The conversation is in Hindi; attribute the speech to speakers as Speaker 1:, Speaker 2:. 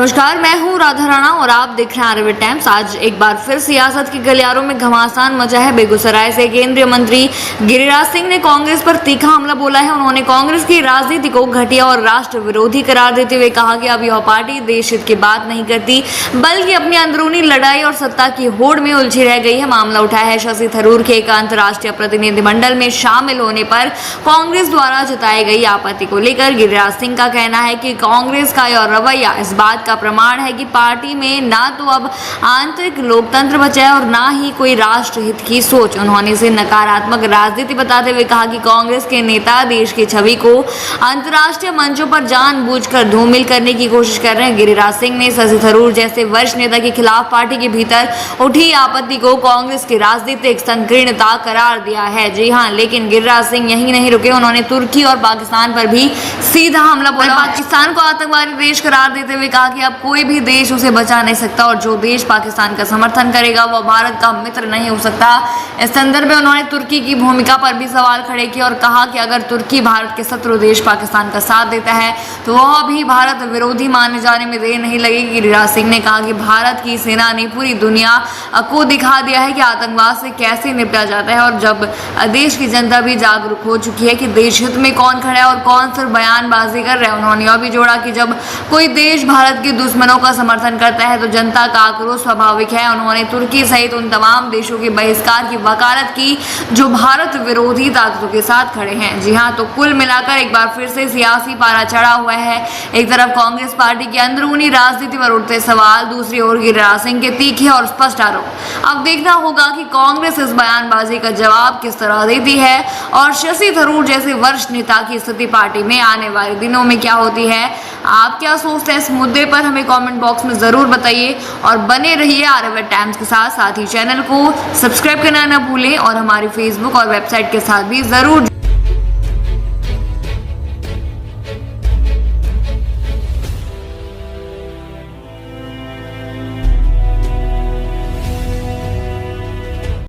Speaker 1: नमस्कार, मैं हूं राधा राणा और आप देख रहे हैं आरएबी टाइम्स। आज एक बार फिर सियासत के गलियारों में घमासान मचा है। बेगूसराय से केंद्रीय मंत्री गिरिराज सिंह ने कांग्रेस पर तीखा हमला बोला है। उन्होंने कांग्रेस की राजनीति को घटिया और राष्ट्र विरोधी करार देते हुए कहा कि अब यह पार्टी देश हित की बात नहीं करती, बल्कि अपनी अंदरूनी लड़ाई और सत्ता की होड़ में उलझी रह गई है। मामला उठाया है शशि थरूर के एक अंतर्राष्ट्रीय प्रतिनिधिमंडल में शामिल होने पर कांग्रेस द्वारा जताई गई आपत्ति को लेकर गिरिराज सिंह का कहना है कि कांग्रेस का यह रवैया इस बात का प्रमाण है कि पार्टी में ना तो अब आंतरिक लोकतंत्र बचा है और ना ही कोई राष्ट्र हित की सोच। उन्होंने इसे नकारात्मक राजनीति बताते हुए कहा कि कांग्रेस के नेता देश की छवि को अंतर्राष्ट्रीय मंचों पर जानबूझकर धूमिल करने की कोशिश कर रहे हैं। गिरिराज सिंह ने शशि थरूर जैसे वरिष्ठ नेता के खिलाफ पार्टी के भीतर उठी आपत्ति को कांग्रेस की राजनीतिक संकीर्णता करार दिया है। जी हाँ, लेकिन गिरिराज सिंह यहीं नहीं रुके। उन्होंने तुर्की और पाकिस्तान पर भी सीधा हमला बोला। पाकिस्तान को आतंकवादी देश करार देते हुए कहा कि अब कोई भी देश उसे बचा नहीं सकता और जो देश पाकिस्तान का समर्थन करेगा वह भारत का मित्र नहीं हो सकता। इस संदर्भ में उन्होंने तुर्की की भूमिका पर भी सवाल खड़े किए और कहा कि अगर तुर्की भारत के शत्रु देश पाकिस्तान का साथ देता है तो वह भी भारत विरोधी माने जाने में देर नहीं लगेगी। गिरिराज सिंह ने कहा कि भारत की सेना ने पूरी दुनिया को दिखा दिया है कि आतंकवाद से कैसे निपटा जाता है और जब देश की जनता भी जागरूक हो चुकी है कि देश हित में कौन खड़ा है और कौन सिर्फ बयानबाजी कर रहा है। उन्होंने यह भी जोड़ा कि जब कोई देश भारत के दुश्मनों का समर्थन करता है तो जनता का आक्रोश स्वाभाविक है। उन्होंने तुर्की सहित उन तमाम देशों के बहिष्कार की वकालत की जो भारत विरोधी ताकतों के साथ खड़े हैं। जी हाँ, तो कुल मिलाकर एक बार फिर से सियासी पारा चढ़ा हुआ है। एक तरफ कांग्रेस पार्टी की अंदरूनी राजनीति पर उठते सवाल, दूसरी ओर गिरिराज सिंह के तीखे और स्पष्ट आरोप। अब देखना होगा कि कांग्रेस इस बयानबाजी का जवाब किस तरह देती है और शशि थरूर जैसे वरिष्ठ नेता की स्थिति पार्टी में आने वाले दिनों में क्या होती है। आप क्या सोचते हैं इस मुद्दे पर, हमें कमेंट बॉक्स में जरूर बताइए और बने रहिए आरएबी टाइम्स के साथ ही चैनल को सब्सक्राइब करना न भूलें और हमारी फेसबुक और वेबसाइट के साथ भी जरूर